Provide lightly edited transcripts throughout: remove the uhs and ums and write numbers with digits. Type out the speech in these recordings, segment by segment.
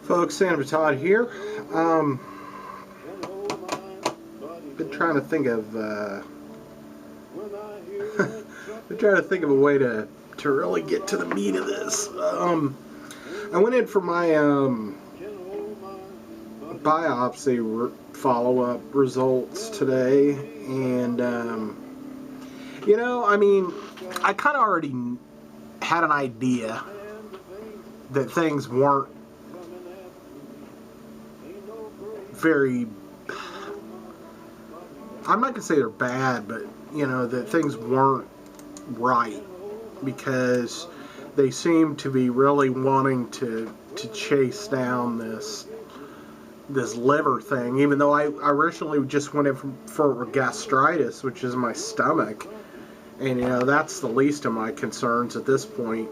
Folks, Sandamtod here. Been trying to think of been trying to think of a way to really get to the meat of this. I went in for my biopsy follow-up results today, and I mean, I kind of already had an idea that things weren't very, I'm not going to say they're bad, but, that things weren't right, because they seem to be really wanting to chase down this liver thing, even though I originally just went in for gastritis, which is my stomach, and, that's the least of my concerns at this point.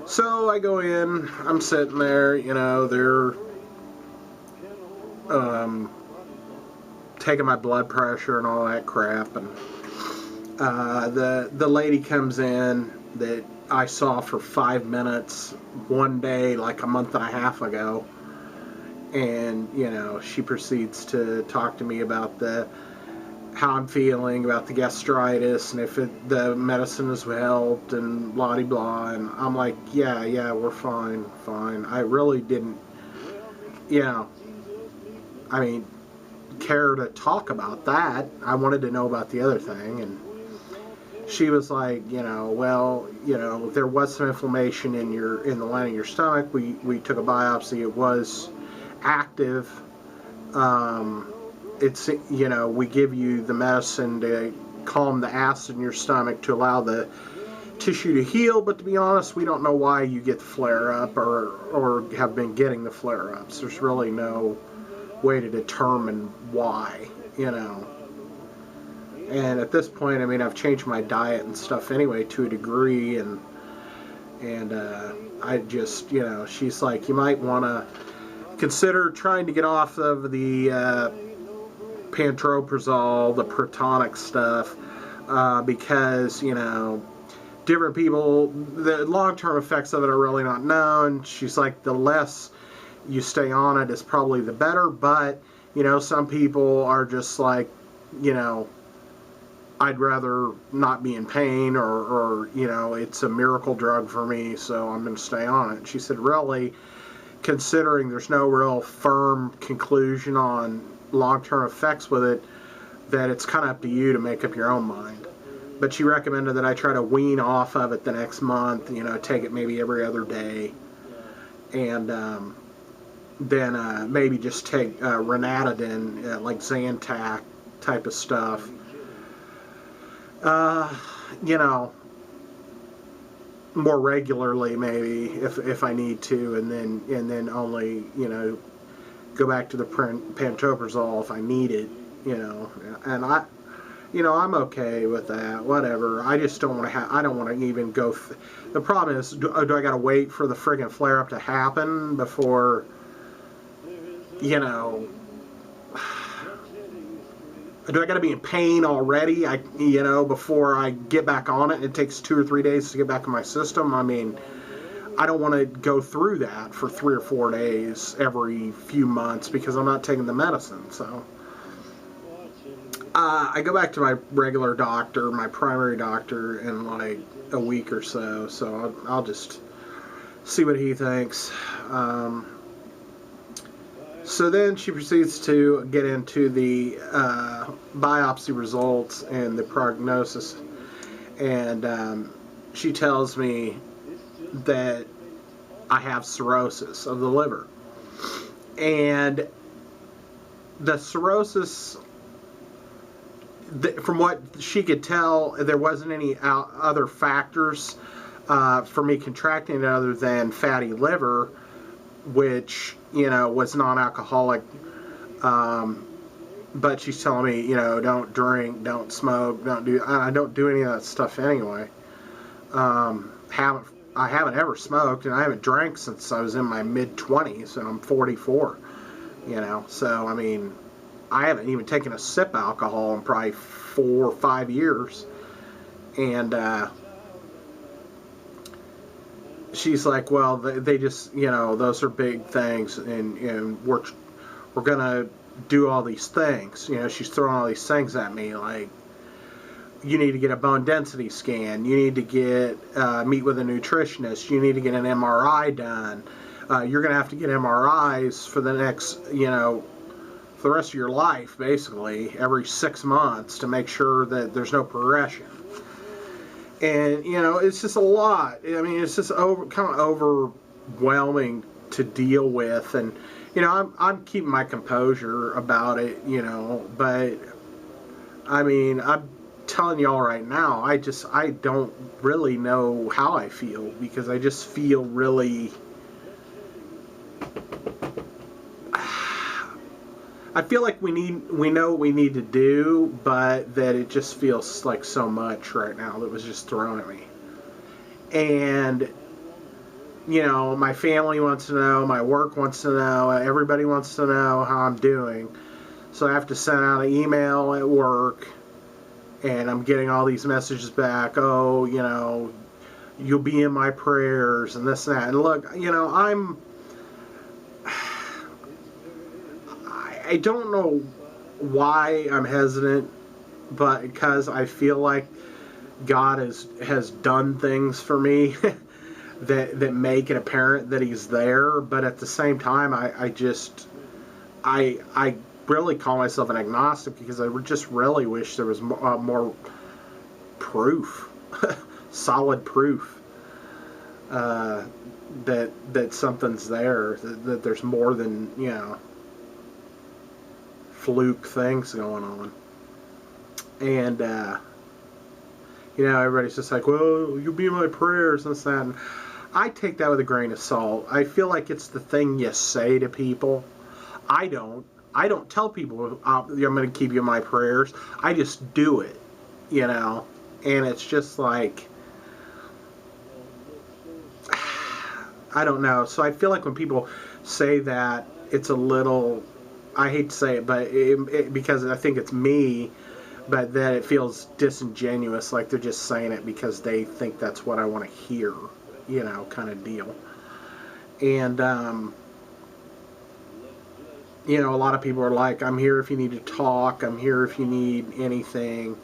So I go in, I'm sitting there, they're taking my blood pressure and all that crap, and the lady comes in that I saw for 5 minutes one day like a month and a half ago, and she proceeds to talk to me about how I'm feeling, about the gastritis, and if the medicine has helped, and blah de blah. And I'm like, yeah, we're fine. I really didn't, I mean, care to talk about that. I wanted to know about the other thing. And she was like, well, there was some inflammation in the lining of your stomach. We took a biopsy. It was active. It's, we give you the medicine to calm the acid in your stomach to allow the tissue to heal, but to be honest, we don't know why you get the flare-up or have been getting the flare-ups. There's really no way to determine why, And at this point, I mean, I've changed my diet and stuff anyway to a degree, and I just, she's like, you might want to consider trying to get off of the pantoprazole, the protonic stuff, because, different people, the long-term effects of it are really not known. She's like, the less you stay on it is probably the better, but, some people are just like, I'd rather not be in pain, or it's a miracle drug for me, so I'm going to stay on it. She said, really, considering there's no real firm conclusion on long-term effects with it, that it's kind of up to you to make up your own mind. But she recommended that I try to wean off of it the next month, take it maybe every other day, and then maybe just take Ranitidine, like Zantac type of stuff, more regularly maybe if I need to, and then only go back to the pantoprazole if I need it, and I'm okay with that, whatever. I just don't want to I don't want to even go the problem is, do I got to wait for the friggin' flare-up to happen before, do I got to be in pain already, before I get back on it? It takes 2 or 3 days to get back in my system. I mean, I don't want to go through that for 3 or 4 days every few months because I'm not taking the medicine. So I go back to my regular doctor, my primary doctor, in like a week or so. So I'll just see what he thinks. So then she proceeds to get into the biopsy results and the prognosis, and she tells me that I have cirrhosis of the liver. And the cirrhosis, from what she could tell, there wasn't any other factors for me contracting it other than fatty liver, which, was non-alcoholic. But she's telling me, don't drink, don't smoke, I don't do any of that stuff anyway. I haven't ever smoked, and I haven't drank since I was in my mid-20s, and I'm 44, So, I mean, I haven't even taken a sip of alcohol in probably 4 or 5 years. And she's like, well, they just, you know, those are big things, and we're gonna do all these things. You know, she's throwing all these things at me, like, you need to get a bone density scan, you need to get meet with a nutritionist, you need to get an MRI done. You're gonna have to get MRIs for the next, you know, for the rest of your life, basically, every 6 months to make sure that there's no progression. And, you know, it's just a lot. I mean, it's just kind of overwhelming to deal with. And, you know, I'm keeping my composure about it, you know. But, I mean, I'm telling y'all right now, I don't really know how I feel, because I just feel really... I feel like we know what we need to do, but that it just feels like so much right now that was just thrown at me. And, you know, my family wants to know, my work wants to know, everybody wants to know how I'm doing. So I have to send out an email at work, and I'm getting all these messages back, oh, you know, you'll be in my prayers, and this and that. And look, you know, I don't know why I'm hesitant, but because I feel like God has done things for me that make it apparent that He's there. But at the same time, I really call myself an agnostic, because I just really wish there was more proof, solid proof, that something's there, that there's more than, you know, fluke things going on. And you know, everybody's just like, well, you'll be in my prayers and this and that. And I take that with a grain of salt. I feel like it's the thing you say to people. I don't tell people I'm going to keep you in my prayers. I just do it, you know. And it's just like, I don't know. So I feel like when people say that, it's a little, I hate to say it, but because I think it's me, but that it feels disingenuous, like they're just saying it because they think that's what I want to hear, you know, kind of deal. And, you know, a lot of people are like, I'm here if you need to talk, I'm here if you need anything.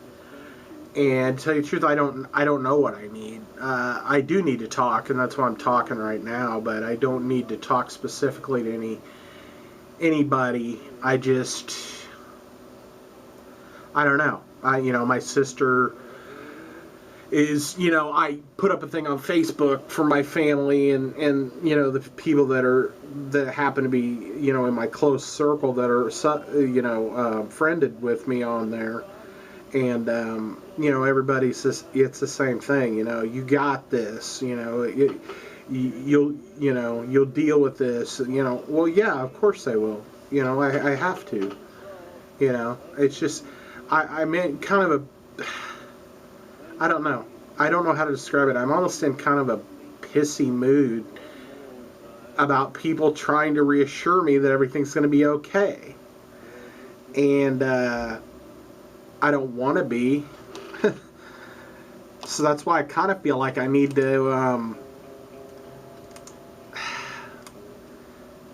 And to tell you the truth, I don't know what I need. I do need to talk, and that's why I'm talking right now, but I don't need to talk specifically to anybody. I don't know. You know, my sister is, you know, I put up a thing on Facebook for my family and you know, the people that happen to be, you know, in my close circle that are, you know, friended with me on there. And, you know, everybody's just, it's the same thing, you know, you got this, you know, you'll deal with this, you know. Well, yeah, of course I will. You know, I have to. You know, it's just, I'm in kind of a, I don't know. I don't know how to describe it. I'm almost in kind of a pissy mood about people trying to reassure me that everything's going to be okay. And I don't want to be. So that's why I kind of feel like I need to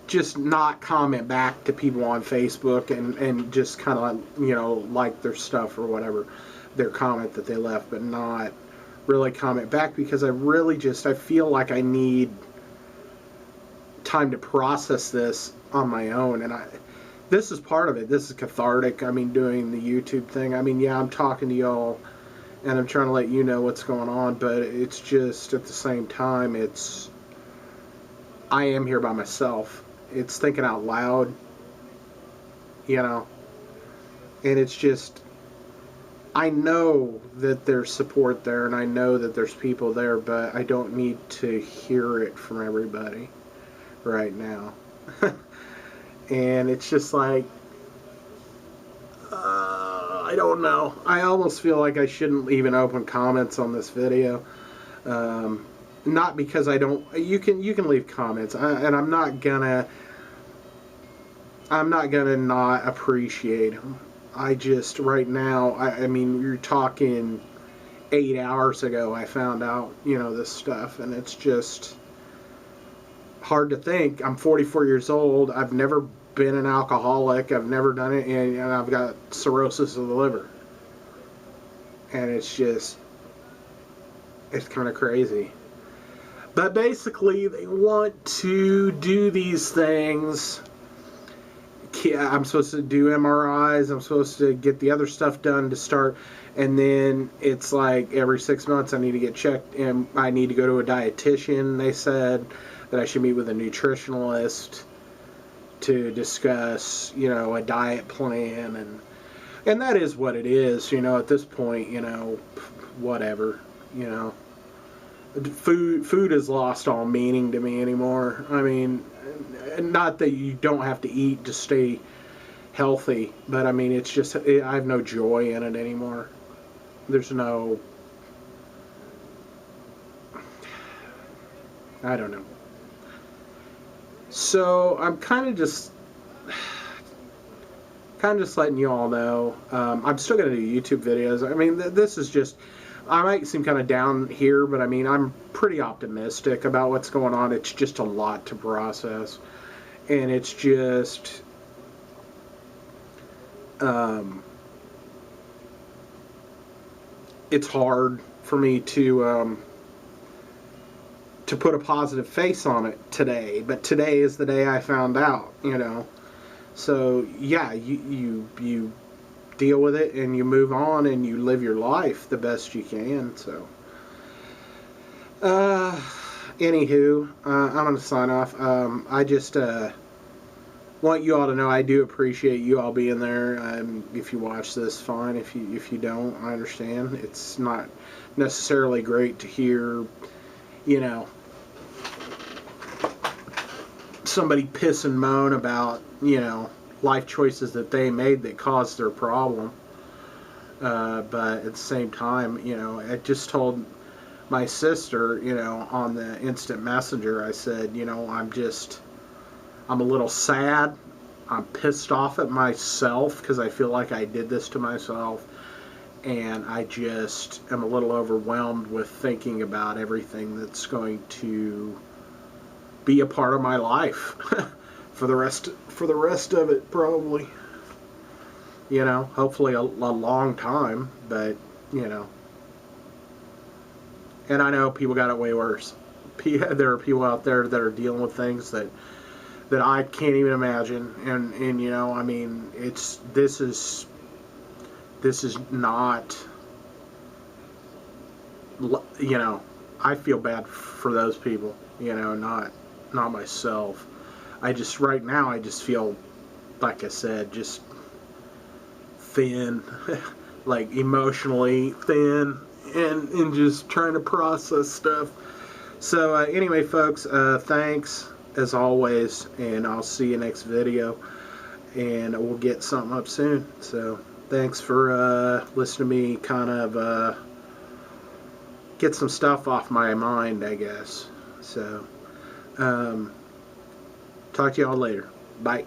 just not comment back to people on Facebook and just kind of, you know, like their stuff or whatever, their comment that they left, but not really comment back, because I feel like I need time to process this on my own. And this is part of it. This is cathartic. I mean, doing the YouTube thing. I mean, yeah, I'm talking to y'all and I'm trying to let you know what's going on, but it's just, at the same time, I am here by myself. It's thinking out loud, you know, and it's just, I know that there's support there and I know that there's people there, but I don't need to hear it from everybody right now. And it's just like, I don't know. I almost feel like I shouldn't even open comments on this video. Not because I don't. You can leave comments, and I'm not gonna not appreciate them. I just, right now, I mean, you're talking 8 hours ago I found out, you know, this stuff, and it's just, hard to think. I'm 44 years old. I've never been an alcoholic. I've never done it, and I've got cirrhosis of the liver. And it's kind of crazy. But basically, they want to do these things. I'm supposed to do MRIs. I'm supposed to get the other stuff done to start. And then it's like every 6 months I need to get checked. And I need to go to a dietitian. They said that I should meet with a nutritionalist to discuss, a diet plan. And that is what it is, at this point, whatever, Food has lost all meaning to me anymore. I mean, not that you don't have to eat to stay healthy, but I mean, it's just, I have no joy in it anymore. There's no, I don't know. So I'm kind of just letting you all know. I'm still going to do YouTube videos. I mean, this is just, I might seem kind of down here, but I mean, I'm pretty optimistic about what's going on. It's just a lot to process. And it's just, it's hard for me to put a positive face on it today. But today is the day I found out, So, yeah, you deal with it and you move on and you live your life the best you can. So, anywho, I'm going to sign off. I just want you all to know I do appreciate you all being there. If you watch this, fine. If you don't, I understand. It's not necessarily great to hear, somebody piss and moan about, life choices that they made that caused their problem. But at the same time, I just told my sister, on the instant messenger, I said, I'm a little sad. I'm pissed off at myself because I feel like I did this to myself. And I just am a little overwhelmed with thinking about everything that's going to be a part of my life for the rest of it, probably. Hopefully a long time, but and I know people got it way worse. There are people out there that are dealing with things that I can't even imagine, and I mean, this is not, I feel bad for those people, not myself. Right now I just feel, like I said, just thin, like emotionally thin, and just trying to process stuff. So anyway, folks, thanks as always, and I'll see you next video, and we'll get something up soon. So thanks for listening to me kind of get some stuff off my mind, I guess. So talk to y'all later. Bye.